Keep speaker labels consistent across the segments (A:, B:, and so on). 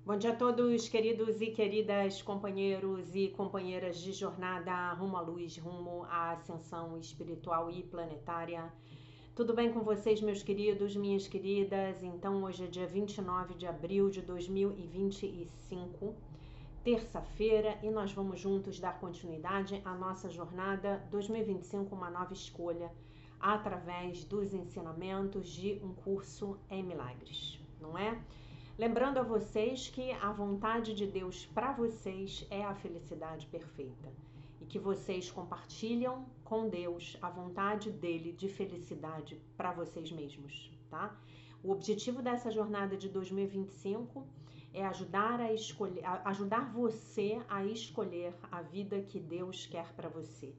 A: Bom dia a todos, queridos e queridas companheiros e companheiras de jornada rumo à luz, rumo à ascensão espiritual e planetária. Tudo bem com vocês, meus queridos, minhas queridas? Então, hoje é dia 29 de abril de 2025, terça-feira, e nós vamos juntos dar continuidade à nossa jornada 2025, uma nova escolha, através dos ensinamentos de um curso em milagres, não é? Lembrando a vocês que a vontade de Deus para vocês é a felicidade perfeita e que vocês compartilham com Deus a vontade dele de felicidade para vocês mesmos, tá? O objetivo dessa jornada de 2025 é ajudar você a escolher a vida que Deus quer para você.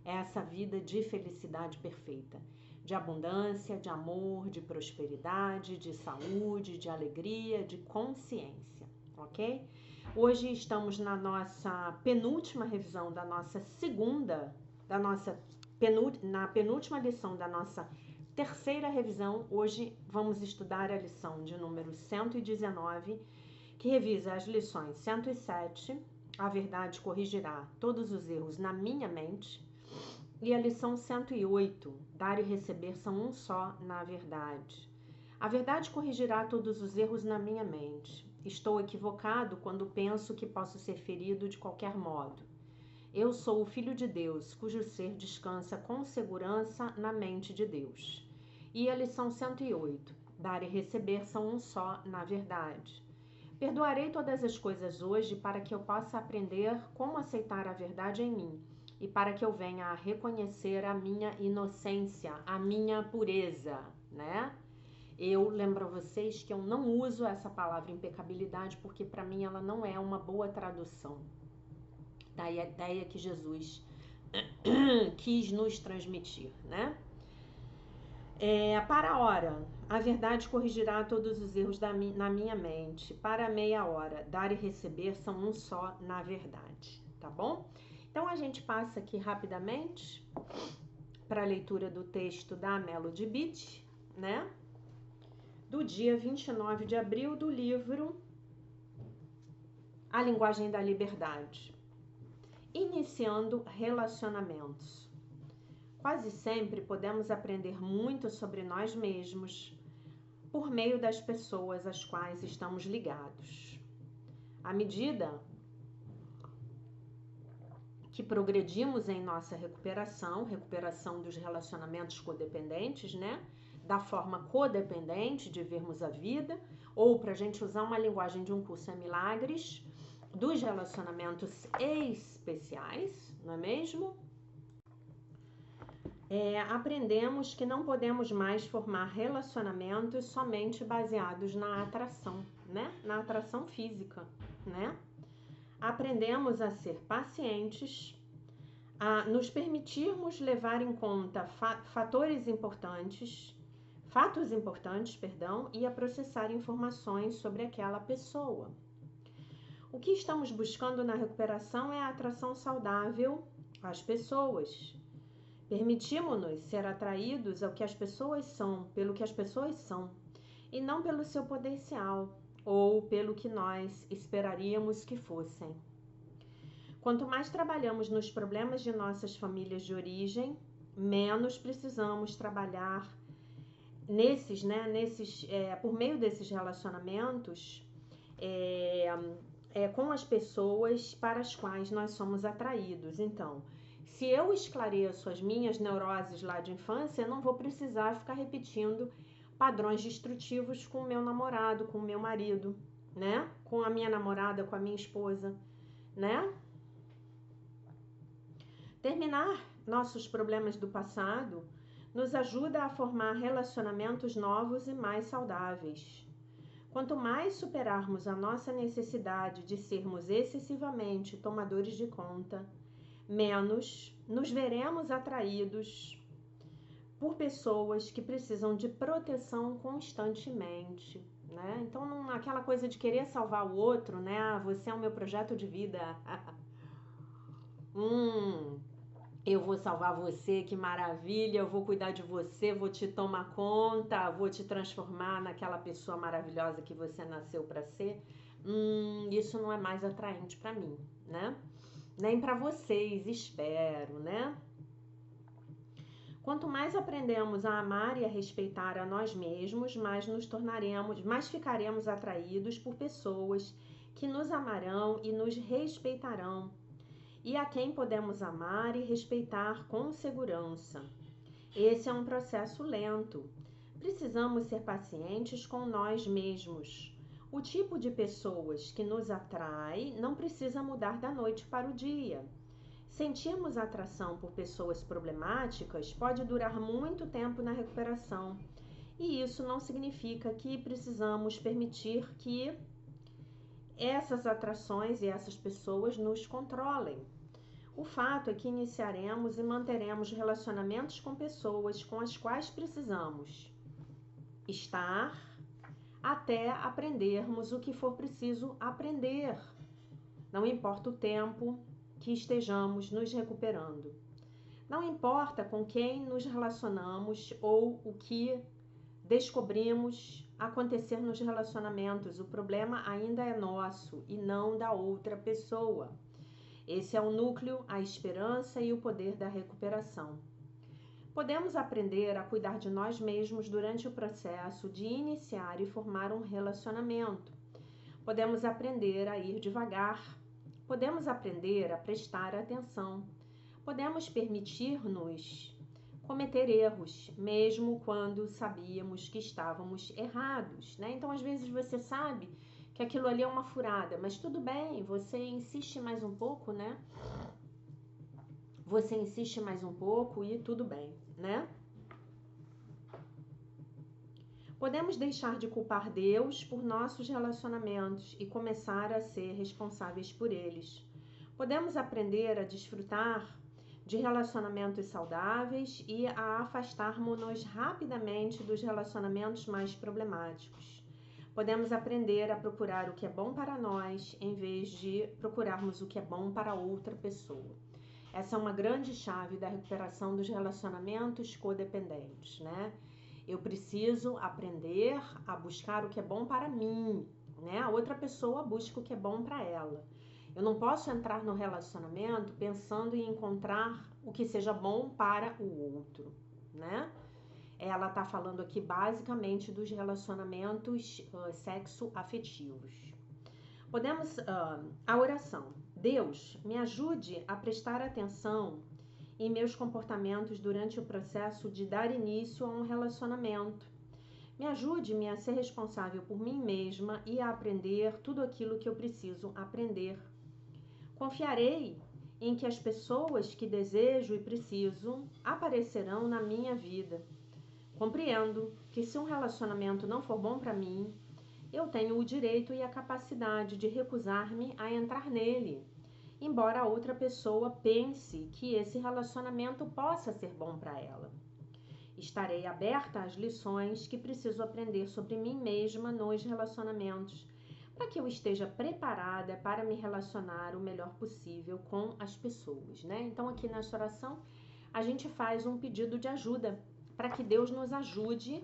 A: É essa vida de felicidade perfeita, de abundância, de amor, de prosperidade, de saúde, de alegria, de consciência, ok? Hoje estamos na nossa penúltima revisão da nossa na penúltima lição da nossa terceira revisão. Hoje vamos estudar a lição de número 119, que revisa as lições 107, a verdade corrigirá todos os erros na minha mente, e a lição 108, dar e receber são um só na verdade. A verdade corrigirá todos os erros na minha mente. Estou equivocado quando penso que posso ser ferido de qualquer modo. Eu sou o Filho de Deus, cujo ser descansa com segurança na mente de Deus. E a lição 108, dar e receber são um só na verdade. Perdoarei todas as coisas hoje para que eu possa aprender como aceitar a verdade em mim e para que eu venha a reconhecer a minha inocência, a minha pureza, né? Eu lembro a vocês que eu não uso essa palavra impecabilidade porque para mim ela não é uma boa tradução da ideia que Jesus quis nos transmitir, né? Para a hora, a verdade corrigirá todos os erros na minha mente. Para a meia hora, dar e receber são um só na verdade, tá bom? Então a gente passa aqui rapidamente para a leitura do texto da Melody Beat, né? Do dia 29 de abril, do livro A Linguagem da Liberdade. Iniciando relacionamentos. Quase sempre podemos aprender muito sobre nós mesmos por meio das pessoas às quais estamos ligados. À medida que progredimos em nossa recuperação dos relacionamentos codependentes, né? Da forma codependente de vermos a vida, ou para a gente usar uma linguagem de um curso em milagres, dos relacionamentos especiais, não é mesmo? Aprendemos que não podemos mais formar relacionamentos somente baseados na atração, né? Na atração física, né? Aprendemos a ser pacientes, a nos permitirmos levar em conta fatos importantes, e a processar informações sobre aquela pessoa. O que estamos buscando na recuperação é a atração saudável às pessoas. Permitimos-nos ser atraídos ao que as pessoas são, pelo que as pessoas são, e não pelo seu potencial ou pelo que nós esperaríamos que fossem. Quanto mais trabalhamos nos problemas de nossas famílias de origem, menos precisamos trabalhar por meio desses relacionamentos com as pessoas para as quais nós somos atraídos. Então, se eu esclareço as minhas neuroses lá de infância, eu não vou precisar ficar repetindo padrões destrutivos com o meu namorado, com o meu marido, né? Com a minha namorada, com a minha esposa, né? Terminar nossos problemas do passado nos ajuda a formar relacionamentos novos e mais saudáveis. Quanto mais superarmos a nossa necessidade de sermos excessivamente tomadores de conta, menos nos veremos atraídos por pessoas que precisam de proteção constantemente, né? Então, aquela coisa de querer salvar o outro, né? Ah, você é o meu projeto de vida. Eu vou salvar você, que maravilha, eu vou cuidar de você, vou te tomar conta, vou te transformar naquela pessoa maravilhosa que você nasceu para ser. isso não é mais atraente para mim, né? Nem para vocês, espero, né? Quanto mais aprendemos a amar e a respeitar a nós mesmos, mais ficaremos atraídos por pessoas que nos amarão e nos respeitarão, e a quem podemos amar e respeitar com segurança. Esse é um processo lento. Precisamos ser pacientes com nós mesmos. O tipo de pessoas que nos atrai não precisa mudar da noite para o dia. Sentirmos atração por pessoas problemáticas pode durar muito tempo na recuperação, e isso não significa que precisamos permitir que essas atrações e essas pessoas nos controlem. O fato é que iniciaremos e manteremos relacionamentos com pessoas com as quais precisamos estar até aprendermos o que for preciso aprender. Não importa o tempo que estejamos nos recuperando. Não importa com quem nos relacionamos ou o que descobrimos acontecer nos relacionamentos, o problema ainda é nosso e não da outra pessoa. Esse é o núcleo, a esperança e o poder da recuperação. Podemos aprender a cuidar de nós mesmos durante o processo de iniciar e formar um relacionamento. Podemos aprender a ir devagar. Podemos aprender a prestar atenção. Podemos permitir-nos cometer erros, mesmo quando sabíamos que estávamos errados, né? Então, às vezes você sabe que aquilo ali é uma furada, mas tudo bem, você insiste mais um pouco, né? Você insiste mais um pouco e tudo bem, né? Podemos deixar de culpar Deus por nossos relacionamentos e começar a ser responsáveis por eles. Podemos aprender a desfrutar de relacionamentos saudáveis e a afastarmos-nos rapidamente dos relacionamentos mais problemáticos. Podemos aprender a procurar o que é bom para nós em vez de procurarmos o que é bom para outra pessoa. Essa é uma grande chave da recuperação dos relacionamentos codependentes, né? Eu preciso aprender a buscar o que é bom para mim, né? A outra pessoa busca o que é bom para ela. Eu não posso entrar no relacionamento pensando em encontrar o que seja bom para o outro, né? Ela está falando aqui basicamente dos relacionamentos sexo-afetivos. Podemos, a oração. Deus, me ajude a prestar atenção em meus comportamentos durante o processo de dar início a um relacionamento. Me ajude-me a ser responsável por mim mesma e a aprender tudo aquilo que eu preciso aprender. Confiarei em que as pessoas que desejo e preciso aparecerão na minha vida. Compreendo que se um relacionamento não for bom para mim, eu tenho o direito e a capacidade de recusar-me a entrar nele, embora a outra pessoa pense que esse relacionamento possa ser bom para ela. Estarei aberta às lições que preciso aprender sobre mim mesma nos relacionamentos, para que eu esteja preparada para me relacionar o melhor possível com as pessoas, né? Então, aqui nessa oração, a gente faz um pedido de ajuda, para que Deus nos ajude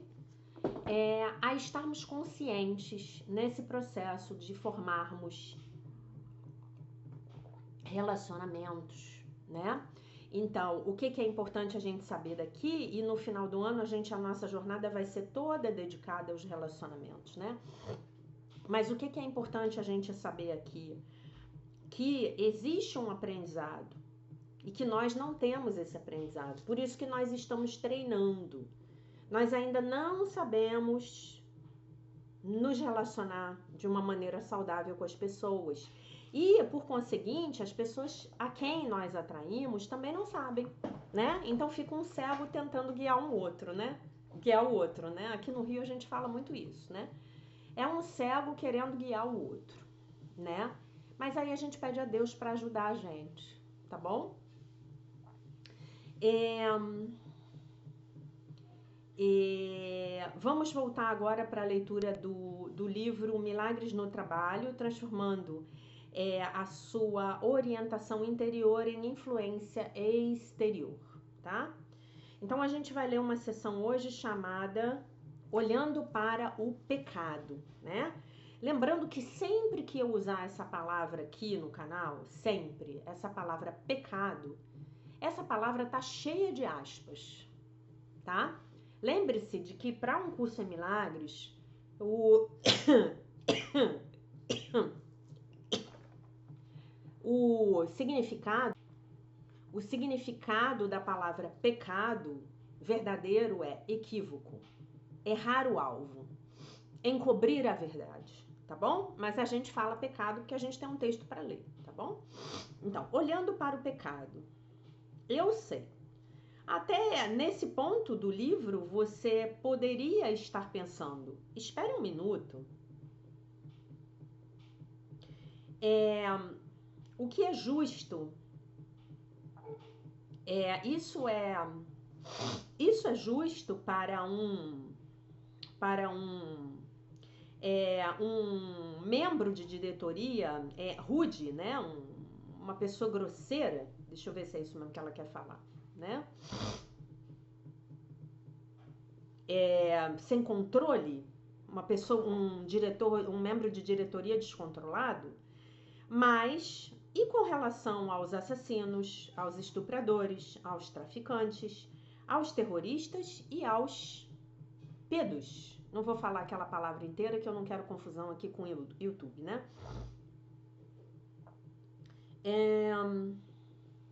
A: a estarmos conscientes nesse processo de formarmos relacionamentos, né? Então, o que é importante a gente saber daqui, e no final do ano a nossa jornada vai ser toda dedicada aos relacionamentos, né? Mas o que é importante a gente saber aqui? Que existe um aprendizado e que nós não temos esse aprendizado. Por isso que nós estamos treinando. Nós ainda não sabemos nos relacionar de uma maneira saudável com as pessoas. E, por conseguinte, as pessoas a quem nós atraímos também não sabem, né? Então fica um cego tentando guiar um outro, né? Guiar o outro, né? Aqui no Rio a gente fala muito isso, né? É um cego querendo guiar o outro, né? Mas aí a gente pede a Deus para ajudar a gente, tá bom? Vamos voltar agora para a leitura do livro Milagres no Trabalho, transformando a sua orientação interior em influência exterior, tá? Então a gente vai ler uma sessão hoje chamada Olhando para o Pecado, né? Lembrando que sempre que eu usar essa palavra aqui no canal, sempre, essa palavra pecado, essa palavra tá cheia de aspas, tá? Lembre-se de que para um curso em milagres, o significado da palavra pecado verdadeiro é equívoco, errar o alvo, encobrir a verdade, tá bom? Mas a gente fala pecado porque a gente tem um texto para ler, tá bom? Então, olhando para o pecado, eu sei. Até nesse ponto do livro, você poderia estar pensando, espere um minuto, o que é justo? Isso é justo para um membro de diretoria rude, né? Uma pessoa grosseira. Deixa eu ver se é isso mesmo que ela quer falar, né? Sem controle, uma pessoa, um membro de diretoria descontrolado. Mas e com relação aos assassinos, aos estupradores, aos traficantes, aos terroristas e aos pedos? Não vou falar aquela palavra inteira que eu não quero confusão aqui com o YouTube, né?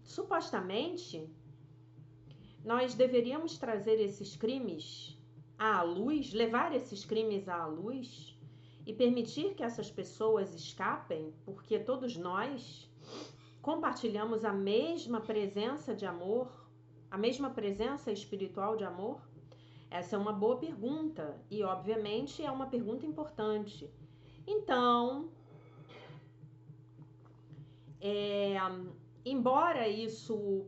A: Supostamente, nós deveríamos trazer esses crimes à luz, levar esses crimes à luz e permitir que essas pessoas escapem, porque todos nós compartilhamos a mesma presença de amor, a mesma presença espiritual de amor? Essa é uma boa pergunta e, obviamente, é uma pergunta importante. Então, embora isso,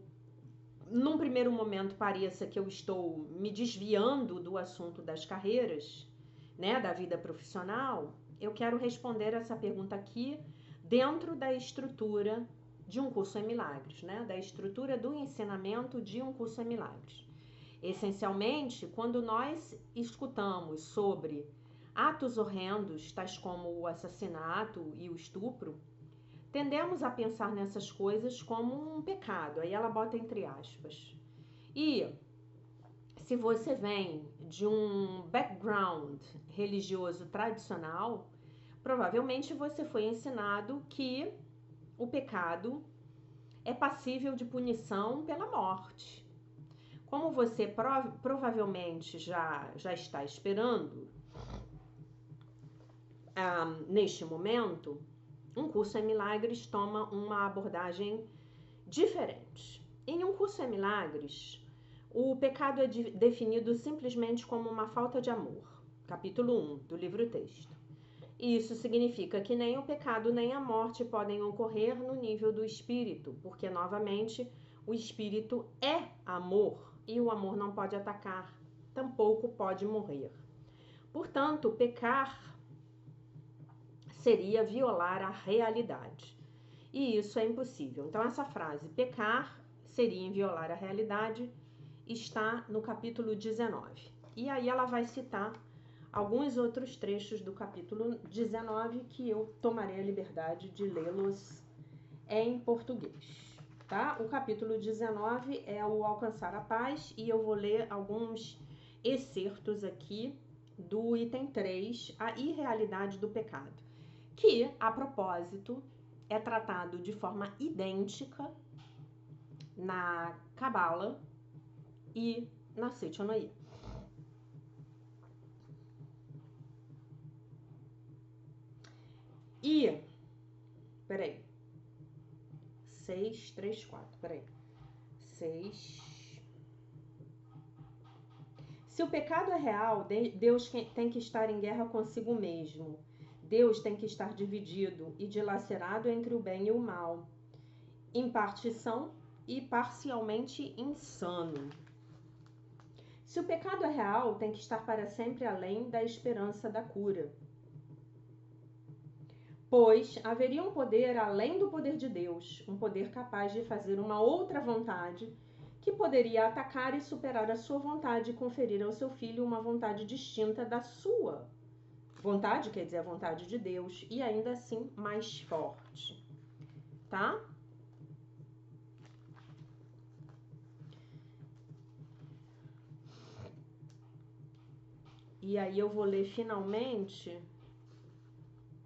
A: num primeiro momento, pareça que eu estou me desviando do assunto das carreiras, né, da vida profissional, eu quero responder essa pergunta aqui dentro da estrutura de um curso em milagres, né, da estrutura do ensinamento de um curso em milagres. Essencialmente, quando nós escutamos sobre atos horrendos, tais como o assassinato e o estupro, tendemos a pensar nessas coisas como um pecado. Aí ela bota entre aspas. E se você vem de um background religioso tradicional, provavelmente você foi ensinado que o pecado é passível de punição pela morte. Como você provavelmente já está esperando, neste momento, um curso em milagres toma uma abordagem diferente. Em um curso em milagres, o pecado é definido simplesmente como uma falta de amor. Capítulo 1 do livro-texto. Isso significa que nem o pecado nem a morte podem ocorrer no nível do espírito, porque, novamente, o espírito é amor e o amor não pode atacar, tampouco pode morrer. Portanto, pecar seria violar a realidade. E isso é impossível. Então, essa frase, pecar seria violar a realidade, está no capítulo 19. E aí ela vai citar alguns outros trechos do capítulo 19 que eu tomarei a liberdade de lê-los em português. Tá? O capítulo 19 é o Alcançar a Paz e eu vou ler alguns excertos aqui do item 3, a irrealidade do pecado, que, a propósito, é tratado de forma idêntica na Cabala e na Seitonoia. E, peraí, 6, 3, 4, peraí, 6... Se o pecado é real, Deus tem que estar em guerra consigo mesmo. Deus tem que estar dividido e dilacerado entre o bem e o mal, em partição e parcialmente insano. Se o pecado é real, tem que estar para sempre além da esperança da cura. Pois haveria um poder além do poder de Deus, um poder capaz de fazer uma outra vontade, que poderia atacar e superar a sua vontade e conferir ao seu filho uma vontade distinta da sua vontade, quer dizer, a vontade de Deus, e ainda assim mais forte, tá? E aí eu vou ler finalmente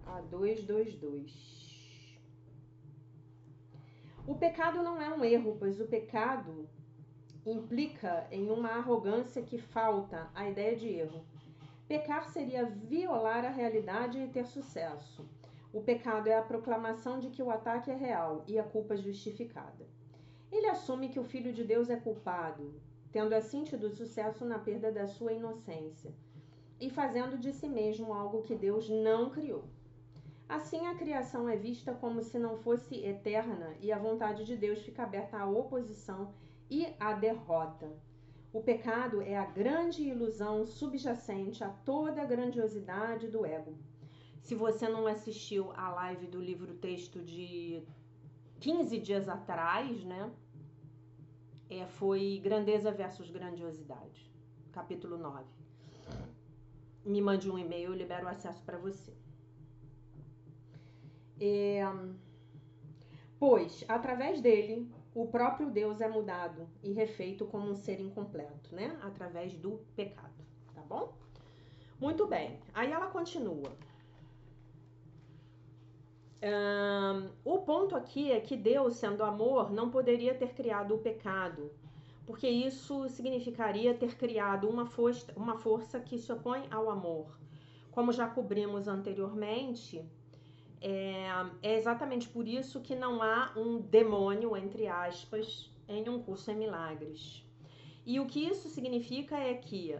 A: a 222. O pecado não é um erro, pois o pecado implica em uma arrogância que falta a ideia de erro. Pecar seria violar a realidade e ter sucesso. O pecado é a proclamação de que o ataque é real e a culpa justificada. Ele assume que o Filho de Deus é culpado, tendo assim tido sucesso na perda da sua inocência, e fazendo de si mesmo algo que Deus não criou. Assim, a criação é vista como se não fosse eterna e a vontade de Deus fica aberta à oposição e à derrota. O pecado é a grande ilusão subjacente a toda a grandiosidade do ego. Se você não assistiu à live do livro-texto de 15 dias atrás, né? Foi Grandeza versus Grandiosidade, capítulo 9. Me mande um e-mail, eu libero o acesso para você. Pois, através dele, o próprio Deus é mudado e refeito como um ser incompleto, né? Através do pecado, tá bom? Muito bem, aí ela continua. O ponto aqui é que Deus, sendo amor, não poderia ter criado o pecado, porque isso significaria ter criado uma força que se opõe ao amor. Como já cobrimos anteriormente, é exatamente por isso que não há um demônio, entre aspas, em Um Curso em Milagres. E o que isso significa é que,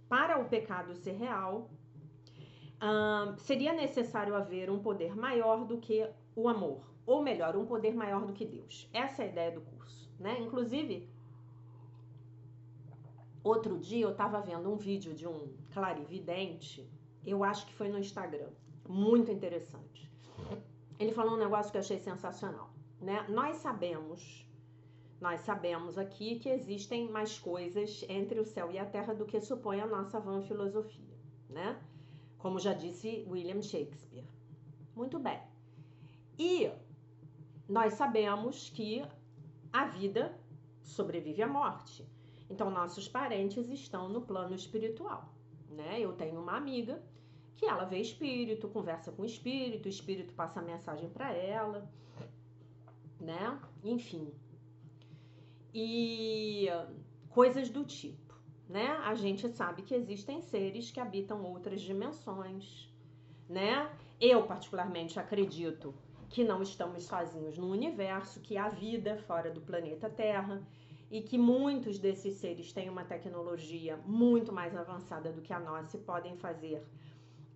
A: para o pecado ser real, seria necessário haver um poder maior do que o amor. Ou melhor, um poder maior do que Deus. Essa é a ideia do curso, né? Inclusive, outro dia eu estava vendo um vídeo de um clarividente, eu acho que foi no Instagram, muito interessante. Ele falou um negócio que eu achei sensacional, né? Nós sabemos aqui que existem mais coisas entre o céu e a terra do que supõe a nossa vã filosofia, né? Como já disse William Shakespeare. Muito bem. E nós sabemos que a vida sobrevive à morte. Então, nossos parentes estão no plano espiritual, né? Eu tenho uma amiga que ela vê espírito, conversa com o espírito passa mensagem para ela, né? Enfim. E coisas do tipo, né? A gente sabe que existem seres que habitam outras dimensões, né? Eu, particularmente, acredito que não estamos sozinhos no universo, que há vida fora do planeta Terra e que muitos desses seres têm uma tecnologia muito mais avançada do que a nossa e podem fazer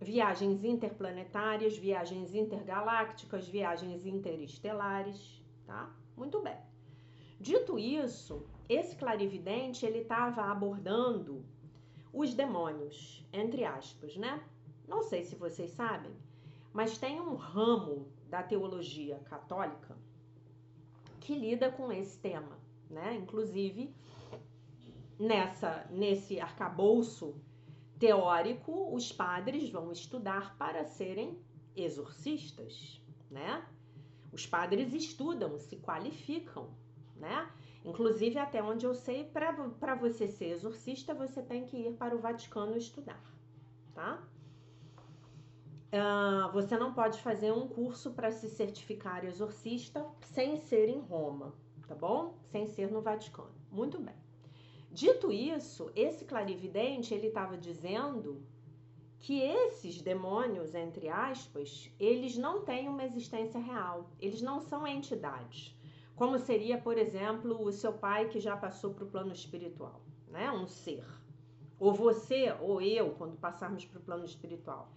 A: viagens interplanetárias, viagens intergalácticas, viagens interestelares, tá? Muito bem. Dito isso, esse clarividente, ele estava abordando os demônios, entre aspas, né? Não sei se vocês sabem, mas tem um ramo da teologia católica que lida com esse tema, né? Inclusive, nesse arcabouço teórico, os padres vão estudar para serem exorcistas, né? Os padres estudam, se qualificam, né? Inclusive, até onde eu sei, para você ser exorcista, você tem que ir para o Vaticano estudar, tá? Você não pode fazer um curso para se certificar exorcista sem ser em Roma, tá bom? Sem ser no Vaticano. Muito bem. Dito isso, esse clarividente, ele estava dizendo que esses demônios, entre aspas, eles não têm uma existência real, eles não são entidades, como seria, por exemplo, o seu pai que já passou para o plano espiritual, né? Um ser. Ou você, ou eu, quando passarmos para o plano espiritual.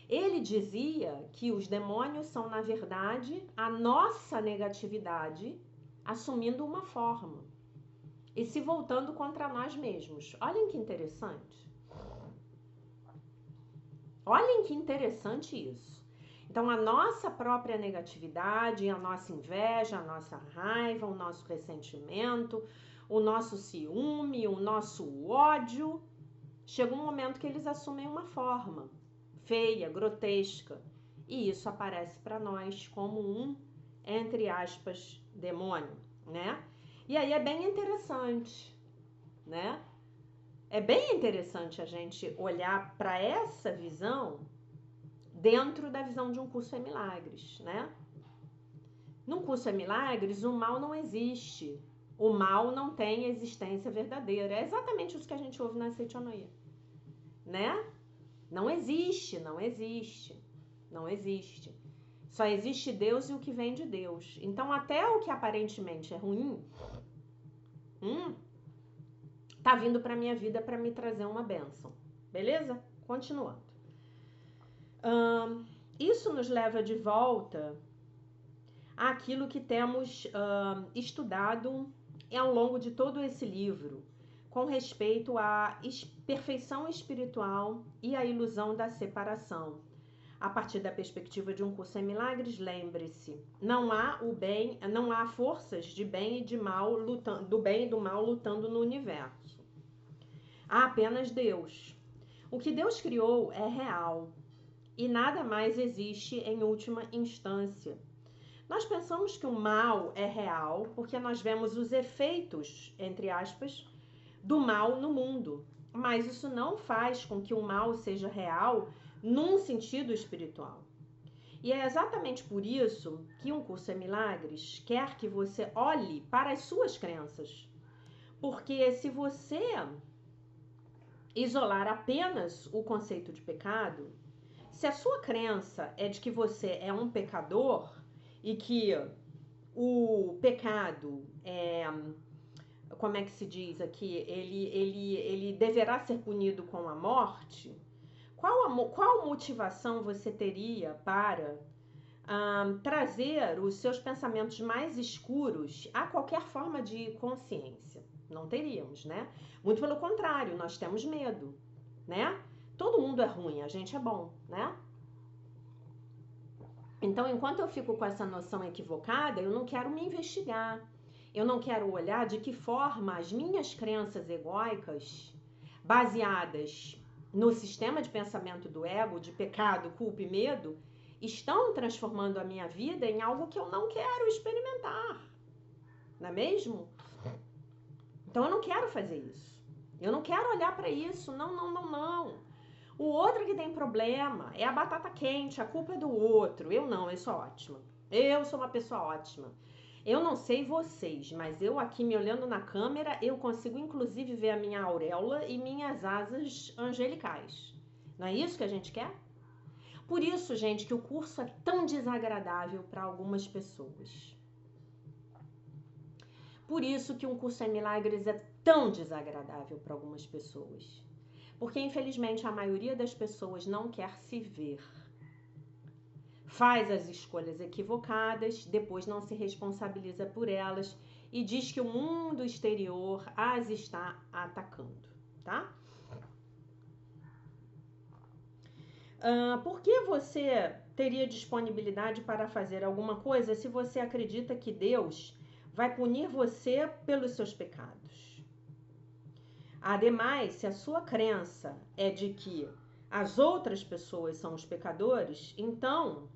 A: Ele dizia que os demônios são, na verdade, a nossa negatividade assumindo uma forma e se voltando contra nós mesmos. Olhem que interessante. Olhem que interessante isso. Então, a nossa própria negatividade, a nossa inveja, a nossa raiva, o nosso ressentimento, o nosso ciúme, o nosso ódio, chega um momento que eles assumem uma forma feia, grotesca, e isso aparece para nós como um, entre aspas, demônio, né? E aí é bem interessante, né? É bem interessante a gente olhar para essa visão dentro da visão de um curso em milagres, né? Num curso em milagres, o mal não existe. O mal não tem existência verdadeira. É exatamente isso que a gente ouve na Seitianoia, né? Não existe, não existe, não existe. Só existe Deus e o que vem de Deus. Então, até o que aparentemente é ruim, tá vindo para minha vida para me trazer uma bênção. Beleza? Continuando. Isso nos leva de volta àquilo que temos estudado ao longo de todo esse livro, com respeito à perfeição espiritual e à ilusão da separação. A partir da perspectiva de um curso em milagres, lembre-se, não há forças de bem e de mal lutando, do bem e do mal lutando no universo. Há apenas Deus. O que Deus criou é real e nada mais existe em última instância. Nós pensamos que o mal é real porque nós vemos os efeitos, entre aspas, do mal no mundo. Mas isso não faz com que o mal seja real num sentido espiritual. E é exatamente por isso que um curso em milagres quer que você olhe para as suas crenças. Porque se você isolar apenas o conceito de pecado, se a sua crença é de que você é um pecador e que o pecado como é que se diz aqui, ele deverá ser punido com a morte, qual motivação você teria para trazer os seus pensamentos mais escuros a qualquer forma de consciência? Não teríamos, né? Muito pelo contrário, nós temos medo, né? Todo mundo é ruim, a gente é bom, né? Então, enquanto eu fico com essa noção equivocada, eu não quero me investigar. Eu não quero olhar de que forma as minhas crenças egóicas, baseadas no sistema de pensamento do ego, de pecado, culpa e medo, estão transformando a minha vida em algo que eu não quero experimentar. Não é mesmo? Então, eu não quero fazer isso. Eu não quero olhar para isso. Não, não, não, não. O outro que tem problema é a batata quente, a culpa é do outro. Eu não, eu sou ótima. Eu sou uma pessoa ótima. Eu não sei vocês, mas eu aqui me olhando na câmera, eu consigo inclusive ver a minha auréola e minhas asas angelicais. Não é isso que a gente quer? Por isso, gente, que o curso é tão desagradável para algumas pessoas. Por isso que um curso em milagres é tão desagradável para algumas pessoas. Porque, infelizmente, a maioria das pessoas não quer se ver. Faz as escolhas equivocadas, depois não se responsabiliza por elas e diz que o mundo exterior as está atacando, tá? Por que você teria disponibilidade para fazer alguma coisa se você acredita que Deus vai punir você pelos seus pecados? Ademais, se a sua crença é de que as outras pessoas são os pecadores, então,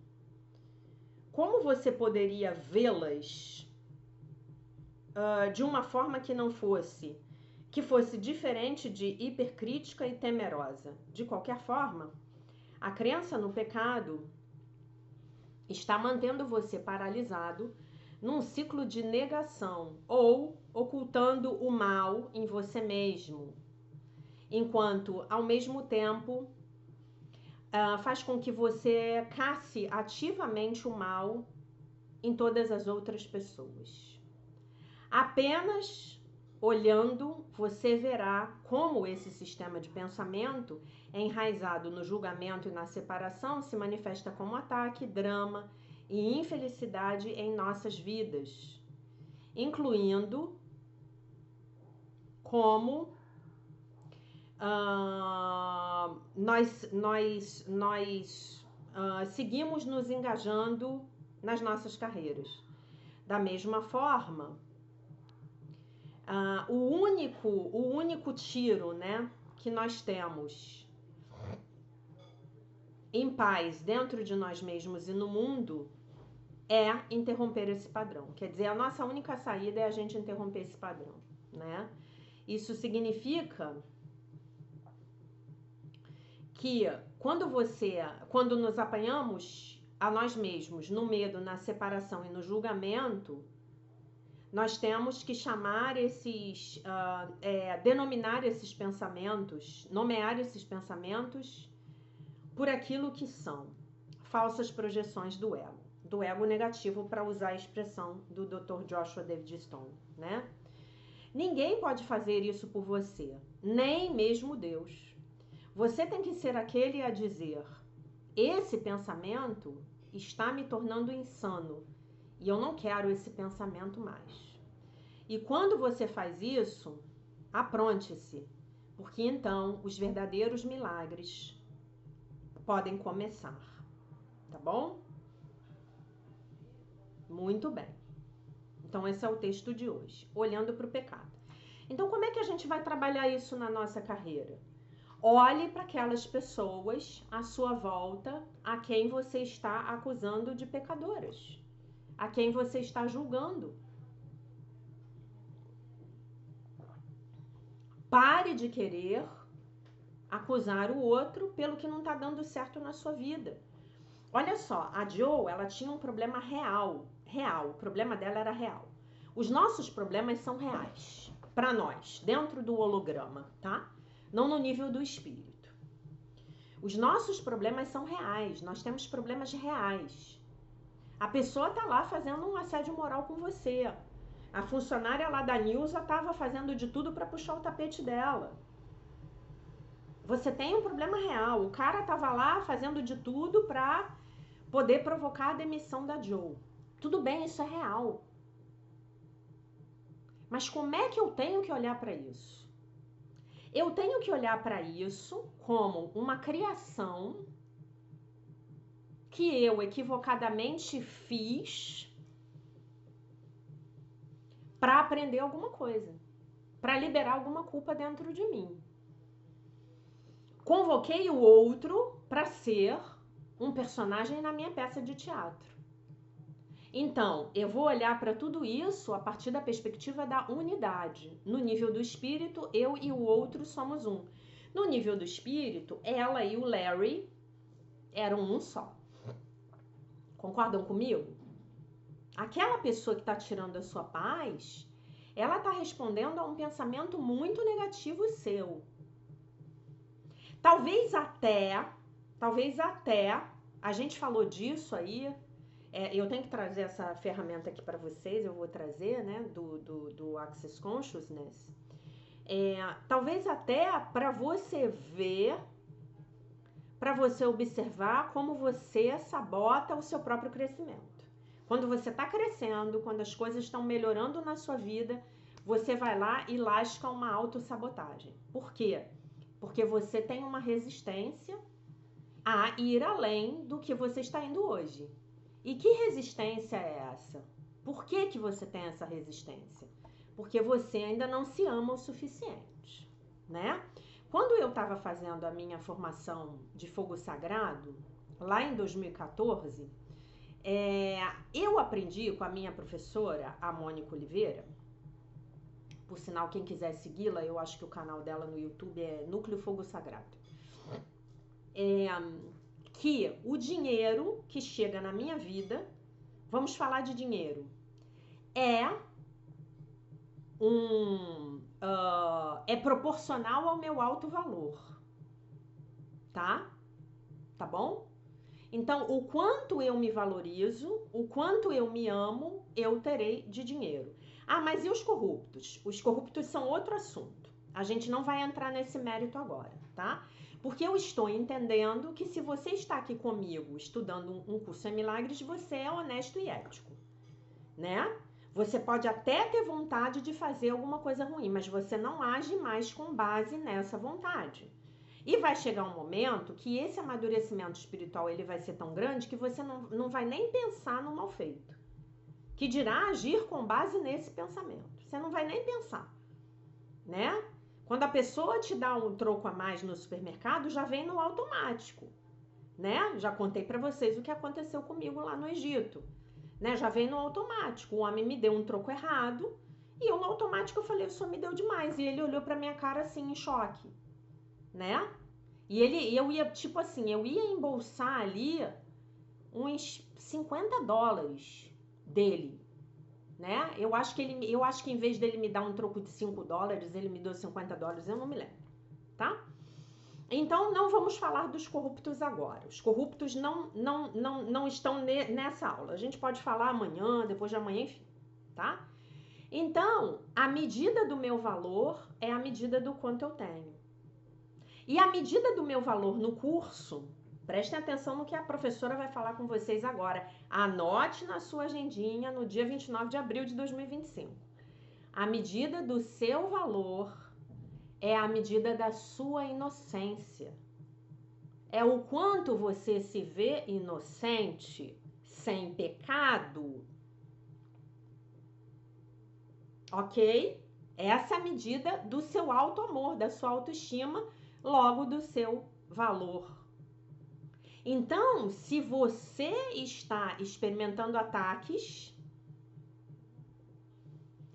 A: como você poderia vê-las de uma forma que não fosse, que fosse diferente de hipercrítica e temerosa? De qualquer forma, a crença no pecado está mantendo você paralisado num ciclo de negação ou ocultando o mal em você mesmo, enquanto, ao mesmo tempo, faz com que você casse ativamente o mal em todas as outras pessoas. Apenas olhando, você verá como esse sistema de pensamento enraizado no julgamento e na separação se manifesta como ataque, drama e infelicidade em nossas vidas, incluindo como nós seguimos nos engajando nas nossas carreiras. Da mesma forma, o único tiro, né, que nós temos em paz dentro de nós mesmos e no mundo é interromper esse padrão. Quer dizer, a nossa única saída é a gente interromper esse padrão, né? Isso significa que quando nos apanhamos a nós mesmos no medo, na separação e no julgamento, nós temos que chamar denominar esses pensamentos, nomear esses pensamentos por aquilo que são falsas projeções do ego negativo, para usar a expressão do Dr. Joshua David Stone, né? Ninguém pode fazer isso por você, nem mesmo Deus. Você tem que ser aquele a dizer: esse pensamento está me tornando insano e eu não quero esse pensamento mais. E quando você faz isso, apronte-se, porque então os verdadeiros milagres podem começar, tá bom? Muito bem. Então esse é o texto de hoje, olhando para o pecado. Então como é que a gente vai trabalhar isso na nossa carreira? Olhe para aquelas pessoas à sua volta a quem você está acusando de pecadoras, a quem você está julgando. Pare de querer acusar o outro pelo que não está dando certo na sua vida. Olha só, a Jo, ela tinha um problema real, o problema dela era real. Os nossos problemas são reais, para nós, dentro do holograma, tá? Não no nível do espírito. Os nossos problemas são reais, nós temos problemas reais. A pessoa tá lá fazendo um assédio moral com você. A funcionária lá da Nilza estava fazendo de tudo para puxar o tapete dela. Você tem um problema real. O cara estava lá fazendo de tudo para poder provocar a demissão da Jo. Tudo bem, isso é real. Mas como é que eu tenho que olhar para isso? Eu tenho que olhar para isso como uma criação que eu equivocadamente fiz para aprender alguma coisa, para liberar alguma culpa dentro de mim. Convoquei o outro para ser um personagem na minha peça de teatro. Então, eu vou olhar para tudo isso a partir da perspectiva da unidade. No nível do espírito, eu e o outro somos um. No nível do espírito, ela e o Larry eram um só. Concordam comigo? Aquela pessoa que está tirando a sua paz, ela está respondendo a um pensamento muito negativo seu. Talvez até, a gente falou disso aí, eu tenho que trazer essa ferramenta aqui para vocês, eu vou trazer, né, do Access Consciousness. Talvez até para você ver, para você observar como você sabota o seu próprio crescimento. Quando você está crescendo, quando as coisas estão melhorando na sua vida, você vai lá e lasca uma autossabotagem. Por quê? Porque você tem uma resistência a ir além do que você está indo hoje. E que resistência é essa? Por que que você tem essa resistência? Porque você ainda não se ama o suficiente, né? Quando eu estava fazendo a minha formação de fogo sagrado, lá em 2014, eu aprendi com a minha professora, a Mônica Oliveira. Por sinal, quem quiser segui-la, eu acho que o canal dela no YouTube é Núcleo Fogo Sagrado. Que o dinheiro que chega na minha vida, vamos falar de dinheiro, é proporcional ao meu alto valor, tá? Tá bom? Então, o quanto eu me valorizo, o quanto eu me amo, eu terei de dinheiro. Ah, mas e os corruptos? Os corruptos são outro assunto. A gente não vai entrar nesse mérito agora, tá? Porque eu estou entendendo que se você está aqui comigo estudando um curso em milagres, você é honesto e ético, né? Você pode até ter vontade de fazer alguma coisa ruim, mas você não age mais com base nessa vontade. E vai chegar um momento que esse amadurecimento espiritual ele vai ser tão grande que você não vai nem pensar no mal feito. Que dirá agir com base nesse pensamento. Você não vai nem pensar, né? Quando a pessoa te dá um troco a mais no supermercado, já vem no automático, né? Já contei para vocês o que aconteceu comigo lá no Egito, né? Já vem no automático. O homem me deu um troco errado e eu no automático eu falei, o senhor me deu demais. E ele olhou pra minha cara assim em choque, né? E eu ia, tipo assim, eu ia embolsar ali uns $50 dele, né? Eu acho que em vez dele me dar um troco de $5, ele me deu $50, eu não me lembro, tá? Então, não vamos falar dos corruptos agora. Os corruptos não estão nessa aula. A gente pode falar amanhã, depois de amanhã, enfim, tá? Então, a medida do meu valor é a medida do quanto eu tenho. E a medida do meu valor no curso, prestem atenção no que a professora vai falar com vocês agora. Anote na sua agendinha no dia 29 de abril de 2025. A medida do seu valor é a medida da sua inocência. É o quanto você se vê inocente, sem pecado. Ok? Essa é a medida do seu auto-amor, da sua autoestima, logo do seu valor. Então, se você está experimentando ataques,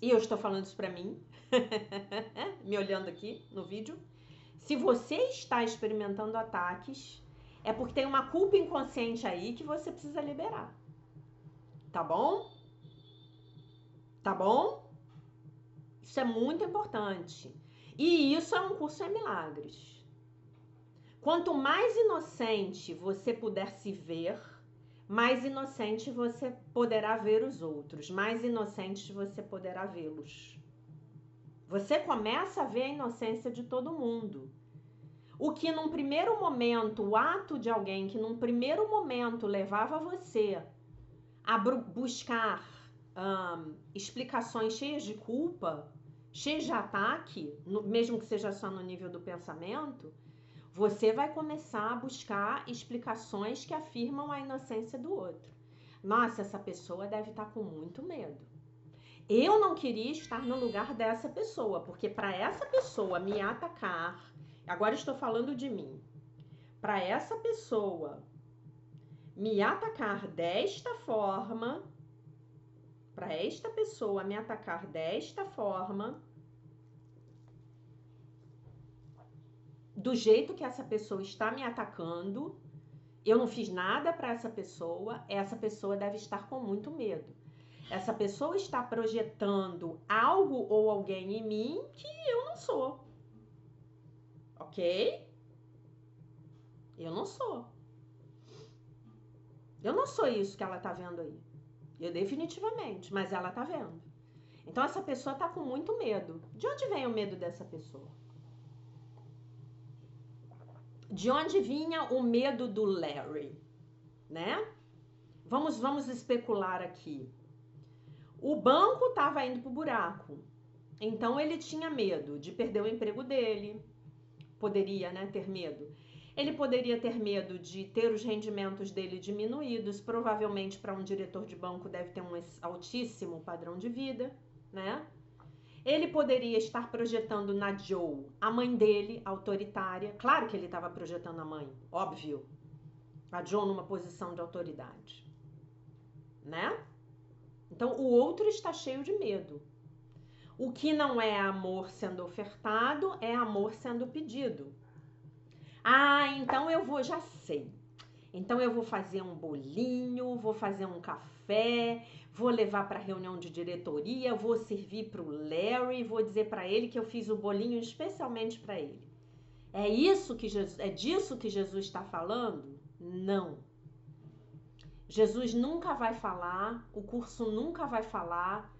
A: e eu estou falando isso pra mim, me olhando aqui no vídeo, se você está experimentando ataques, é porque tem uma culpa inconsciente aí que você precisa liberar. Tá bom? Tá bom? Isso é muito importante. E isso é um curso em milagres. Quanto mais inocente você puder se ver, mais inocente você poderá ver os outros, mais inocentes você poderá vê-los. Você começa a ver a inocência de todo mundo. O que num primeiro momento, o ato de alguém que num primeiro momento levava você a buscar explicações cheias de culpa, cheias de ataque, mesmo que seja só no nível do pensamento, você vai começar a buscar explicações que afirmam a inocência do outro. Nossa, essa pessoa deve estar com muito medo. Eu não queria estar no lugar dessa pessoa, porque para essa pessoa me atacar, agora estou falando de mim, para essa pessoa me atacar desta forma, para esta pessoa me atacar desta forma, do jeito que essa pessoa está me atacando, eu não fiz nada para essa pessoa deve estar com muito medo. Essa pessoa está projetando algo ou alguém em mim que eu não sou. Ok? Eu não sou. Eu não sou isso que ela tá vendo aí. Eu definitivamente, mas ela tá vendo. Então essa pessoa tá com muito medo. De onde vem o medo dessa pessoa? De onde vinha o medo do Larry, né? Vamos especular aqui. O banco estava indo pro buraco, então ele tinha medo de perder o emprego dele, poderia, né, ter medo. Ele poderia ter medo de ter os rendimentos dele diminuídos, provavelmente para um diretor de banco deve ter um altíssimo padrão de vida, né? Ele poderia estar projetando na Joe, a mãe dele, autoritária. Claro que ele estava projetando a mãe, óbvio. A Joe numa posição de autoridade, né? Então, o outro está cheio de medo. O que não é amor sendo ofertado, é amor sendo pedido. Ah, então eu vou, já sei. Então eu vou fazer um bolinho, vou fazer um café, vou levar para a reunião de diretoria, vou servir para o Larry, vou dizer para ele que eu fiz o bolinho especialmente para ele. É disso que Jesus está falando? Não. Jesus nunca vai falar, o curso nunca vai falar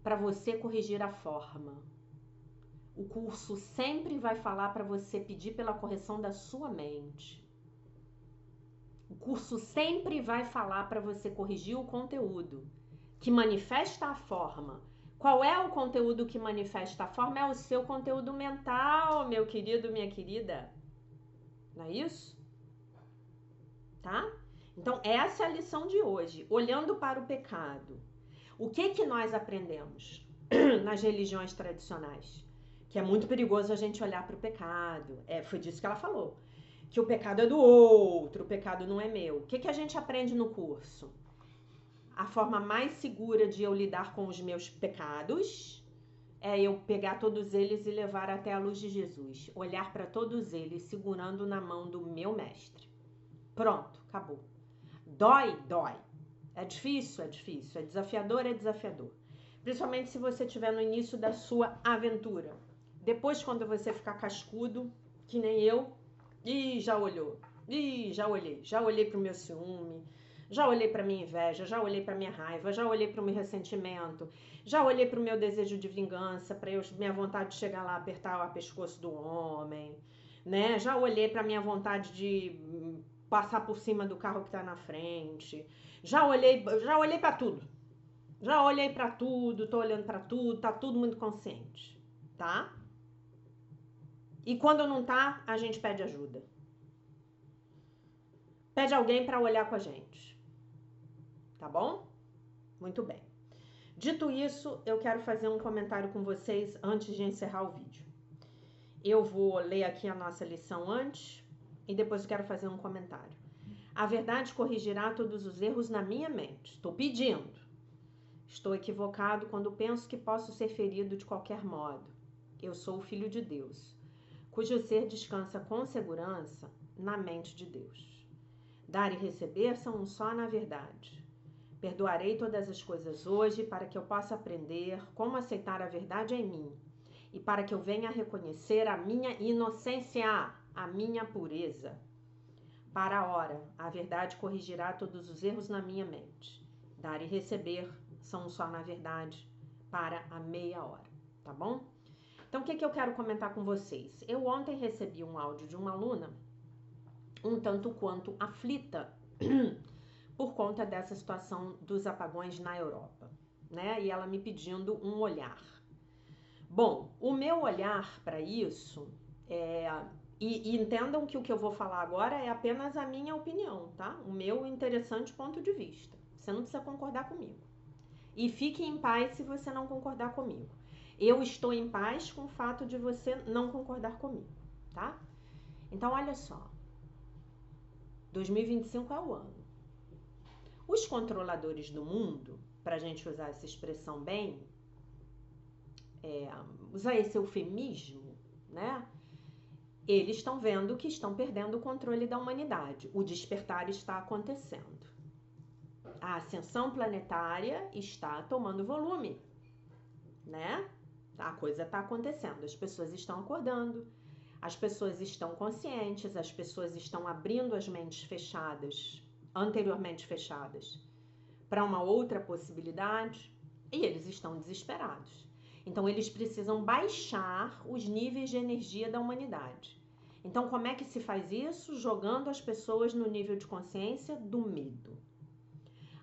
A: para você corrigir a forma. O curso sempre vai falar para você pedir pela correção da sua mente. O curso sempre vai falar para você corrigir o conteúdo que manifesta a forma. Qual é o conteúdo que manifesta a forma? É o seu conteúdo mental, meu querido, minha querida. Não é isso? Tá? Então, essa é a lição de hoje. Olhando para o pecado. O que nós aprendemos nas religiões tradicionais? que é muito perigoso a gente olhar para o pecado. Foi disso que ela falou, que o pecado é do outro, o pecado não é meu. O que a gente aprende no curso? A forma mais segura de eu lidar com os meus pecados é eu pegar todos eles e levar até a luz de Jesus. Olhar para todos eles segurando na mão do meu mestre. Pronto, acabou. Dói, dói. É difícil, é difícil. É desafiador, é desafiador. Principalmente se você estiver no início da sua aventura. Depois, quando você ficar cascudo, que nem eu, já olhou. Já olhei. Já olhei pro meu ciúme, já olhei pra minha inveja, já olhei pra minha raiva, já olhei pro meu ressentimento, já olhei pro meu desejo de vingança, pra minha vontade de chegar lá, apertar o pescoço do homem, né? Já olhei pra minha vontade de passar por cima do carro que tá na frente. Já olhei para tudo. Já olhei para tudo, tô olhando para tudo, tá tudo muito consciente, tá? E quando não tá, a gente pede ajuda. Pede alguém para olhar com a gente. Tá bom? Muito bem. Dito isso, eu quero fazer um comentário com vocês antes de encerrar o vídeo. Eu vou ler aqui a nossa lição antes e depois eu quero fazer um comentário. A verdade corrigirá todos os erros na minha mente. Estou pedindo. Estou equivocado quando penso que posso ser ferido de qualquer modo. Eu sou o Filho de Deus, cujo ser descansa com segurança na mente de Deus. Dar e receber são um só na verdade. Perdoarei todas as coisas hoje para que eu possa aprender como aceitar a verdade em mim e para que eu venha reconhecer a minha inocência, a minha pureza. Para a hora, a verdade corrigirá todos os erros na minha mente. Dar e receber são só na verdade para a meia hora, tá bom? Então, o que eu quero comentar com vocês? Eu ontem recebi um áudio de uma aluna um tanto quanto aflita por conta dessa situação dos apagões na Europa, né? E ela me pedindo um olhar. Bom, o meu olhar para isso e entendam que o que eu vou falar agora é apenas a minha opinião, tá? O meu interessante ponto de vista. Você não precisa concordar comigo. E fique em paz se você não concordar comigo. Eu estou em paz com o fato de você não concordar comigo, tá? Então, olha só. 2025 é o ano. Os controladores do mundo, pra gente usar essa expressão bem, usar esse eufemismo, né? Eles estão vendo que estão perdendo o controle da humanidade. O despertar está acontecendo. A ascensão planetária está tomando volume, né? A coisa está acontecendo, as pessoas estão acordando, as pessoas estão conscientes, as pessoas estão abrindo as mentes fechadas, anteriormente fechadas, para uma outra possibilidade, e eles estão desesperados. Então, eles precisam baixar os níveis de energia da humanidade. Então, como é que se faz isso? Jogando as pessoas no nível de consciência do medo.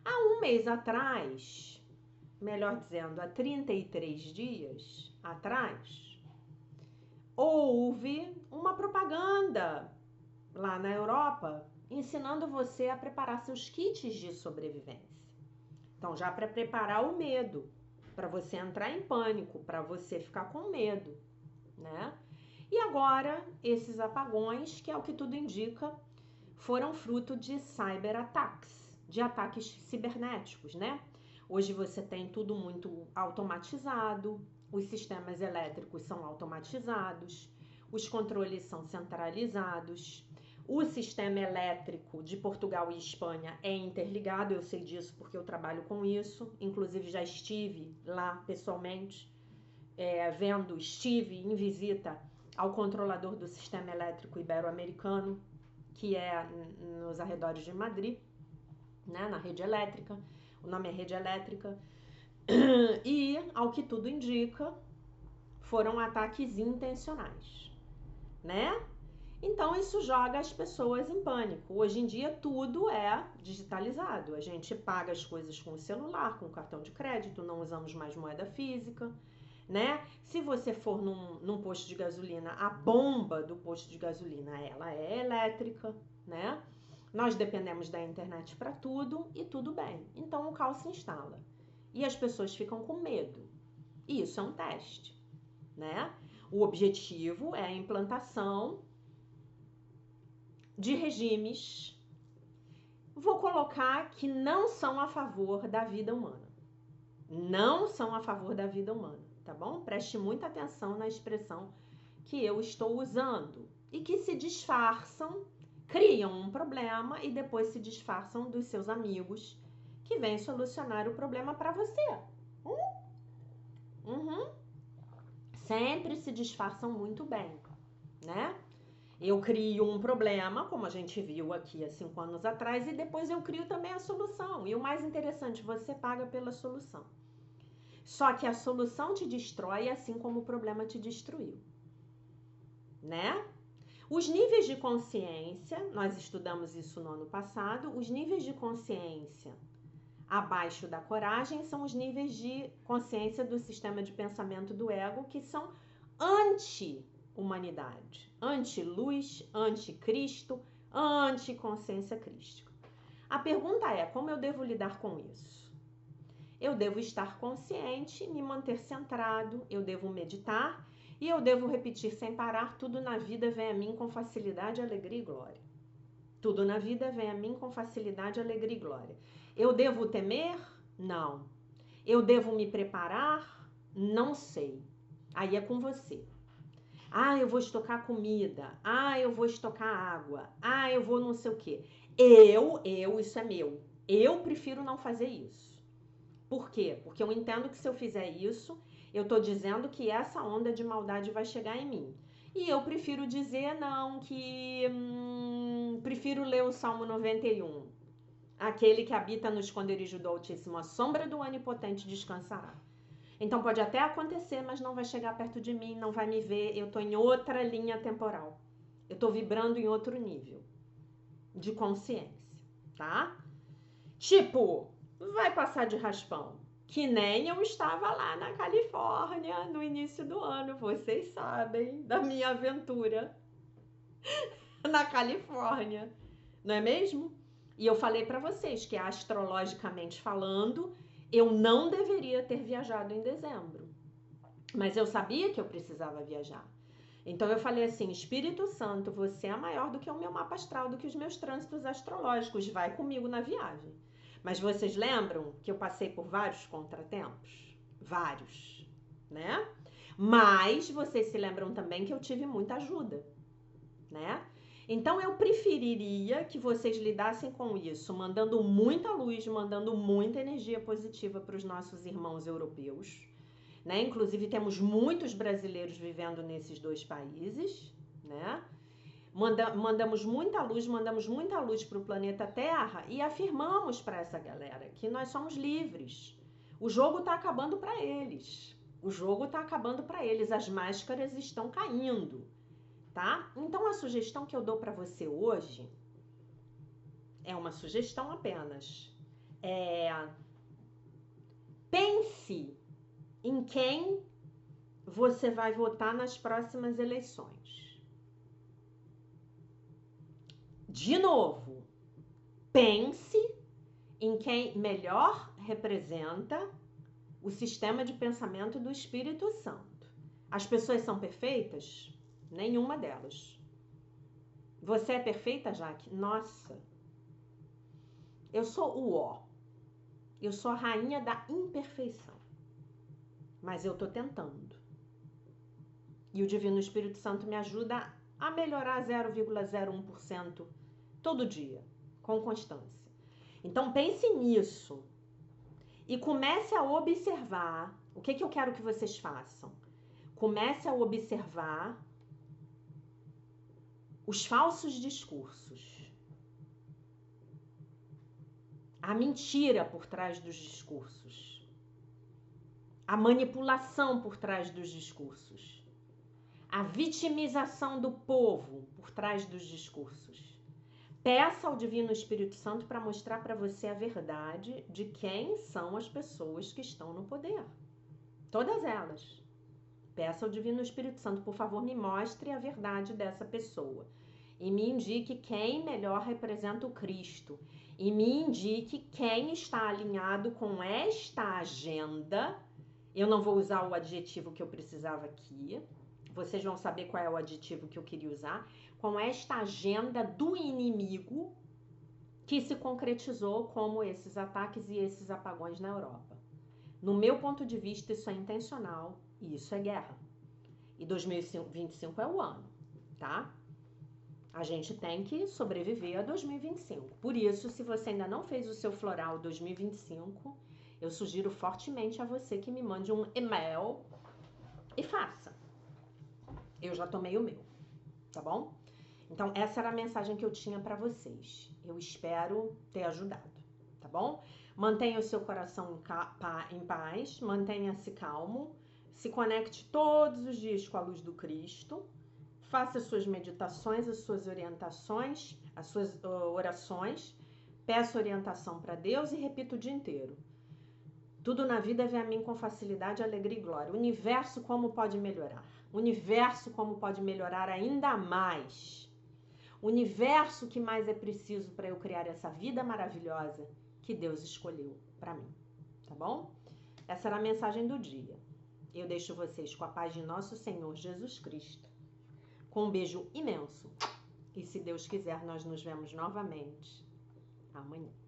A: Há um mês atrás, melhor dizendo, há 33 dias atrás, houve uma propaganda lá na Europa ensinando você a preparar seus kits de sobrevivência. Então, já para preparar o medo, para você entrar em pânico, para você ficar com medo, né? E agora, esses apagões, que é o que tudo indica, foram fruto de cyberataques, de ataques cibernéticos, né? Hoje você tem tudo muito automatizado, os sistemas elétricos são automatizados, os controles são centralizados, o sistema elétrico de Portugal e Espanha é interligado, eu sei disso porque eu trabalho com isso, inclusive já estive lá pessoalmente, estive em visita ao controlador do sistema elétrico ibero-americano, que é nos arredores de Madrid, né, na rede elétrica, o nome é rede elétrica, e, ao que tudo indica, foram ataques intencionais, né? Então, isso joga as pessoas em pânico. Hoje em dia, tudo é digitalizado. A gente paga as coisas com o celular, com o cartão de crédito, não usamos mais moeda física, né? Se você for num posto de gasolina, a bomba do posto de gasolina, ela é elétrica, né? Nós dependemos da internet para tudo e tudo bem. Então, o caos se instala. E as pessoas ficam com medo. E isso é um teste, né? O objetivo é a implantação de regimes, vou colocar, que não são a favor da vida humana. Não são a favor da vida humana, tá bom? Preste muita atenção na expressão que eu estou usando. E que se disfarçam, criam um problema e depois se disfarçam dos seus amigos que vêm solucionar o problema para você. Sempre se disfarçam muito bem, né? Eu crio um problema, como a gente viu aqui há 5 anos atrás, e depois eu crio também a solução. E o mais interessante, você paga pela solução. Só que a solução te destrói assim como o problema te destruiu, né? Os níveis de consciência, nós estudamos isso no ano passado, os níveis de consciência abaixo da coragem são os níveis de consciência do sistema de pensamento do ego, que são anti-humanidade, anti-luz, anti-Cristo, anti-consciência crística. A pergunta é, como eu devo lidar com isso? Eu devo estar consciente, me manter centrado, eu devo meditar e eu devo repetir sem parar: tudo na vida vem a mim com facilidade, alegria e glória. Tudo na vida vem a mim com facilidade, alegria e glória. Eu devo temer? Não. Eu devo me preparar? Não sei. Aí é com você. Ah, eu vou estocar comida. Ah, eu vou estocar água. Ah, eu vou não sei o quê. Isso é meu. Eu prefiro não fazer isso. Por quê? Porque eu entendo que se eu fizer isso, eu tô dizendo que essa onda de maldade vai chegar em mim. E eu prefiro dizer não, que prefiro ler o Salmo 91. Aquele que habita no esconderijo do Altíssimo, a sombra do Onipotente descansará. Então pode até acontecer, mas não vai chegar perto de mim, não vai me ver, eu tô em outra linha temporal. Eu tô vibrando em outro nível de consciência, tá? Tipo, vai passar de raspão, que nem eu estava lá na Califórnia no início do ano, vocês sabem da minha aventura na Califórnia, não é mesmo? E eu falei para vocês que, astrologicamente falando, eu não deveria ter viajado em dezembro. Mas eu sabia que eu precisava viajar. Então eu falei assim: Espírito Santo, você é maior do que o meu mapa astral, do que os meus trânsitos astrológicos, vai comigo na viagem. Mas vocês lembram que eu passei por vários contratempos? Vários, né? Mas vocês se lembram também que eu tive muita ajuda, né? Então eu preferiria que vocês lidassem com isso, mandando muita luz, mandando muita energia positiva para os nossos irmãos europeus, né? Inclusive temos muitos brasileiros vivendo nesses 2 países, né? Mandamos muita luz para o planeta Terra e afirmamos para essa galera que nós somos livres. O jogo está acabando para eles. As máscaras estão caindo. Tá? Então a sugestão que eu dou para você hoje é uma sugestão apenas. Pense em quem você vai votar nas próximas eleições. De novo, pense em quem melhor representa o sistema de pensamento do Espírito Santo. As pessoas são perfeitas? Nenhuma delas. Você é perfeita, Jaque? Nossa. Eu sou o ó. Eu sou a rainha da imperfeição. Mas eu tô tentando. E o Divino Espírito Santo me ajuda a melhorar 0,01% todo dia, com constância. Então pense nisso. E comece a observar. O que eu quero que vocês façam? Comece a observar os falsos discursos, a mentira por trás dos discursos, a manipulação por trás dos discursos, a vitimização do povo por trás dos discursos. Peça ao Divino Espírito Santo para mostrar para você a verdade de quem são as pessoas que estão no poder. Todas elas. Peça ao Divino Espírito Santo, por favor, me mostre a verdade dessa pessoa. E me indique quem melhor representa o Cristo. E me indique quem está alinhado com esta agenda. Eu não vou usar o adjetivo que eu precisava aqui, vocês vão saber qual é o adjetivo que eu queria usar, com esta agenda do inimigo que se concretizou como esses ataques e esses apagões na Europa. No meu ponto de vista, isso é intencional e isso é guerra. E 2025 é o ano, tá? A gente tem que sobreviver a 2025. Por isso, se você ainda não fez o seu floral 2025, eu sugiro fortemente a você que me mande um e-mail e faça. Eu já tomei o meu, tá bom? Então, essa era a mensagem que eu tinha para vocês. Eu espero ter ajudado, tá bom? Mantenha o seu coração em paz, mantenha-se calmo, se conecte todos os dias com a luz do Cristo, faça as suas meditações, as suas orientações, as suas orações, peça orientação para Deus e repita o dia inteiro. Tudo na vida vem a mim com facilidade, alegria e glória. O universo como pode melhorar? O universo como pode melhorar ainda mais? O universo que mais é preciso para eu criar essa vida maravilhosa que Deus escolheu para mim, tá bom? Essa era a mensagem do dia. Eu deixo vocês com a paz de nosso Senhor Jesus Cristo. Com um beijo imenso. E se Deus quiser, nós nos vemos novamente amanhã.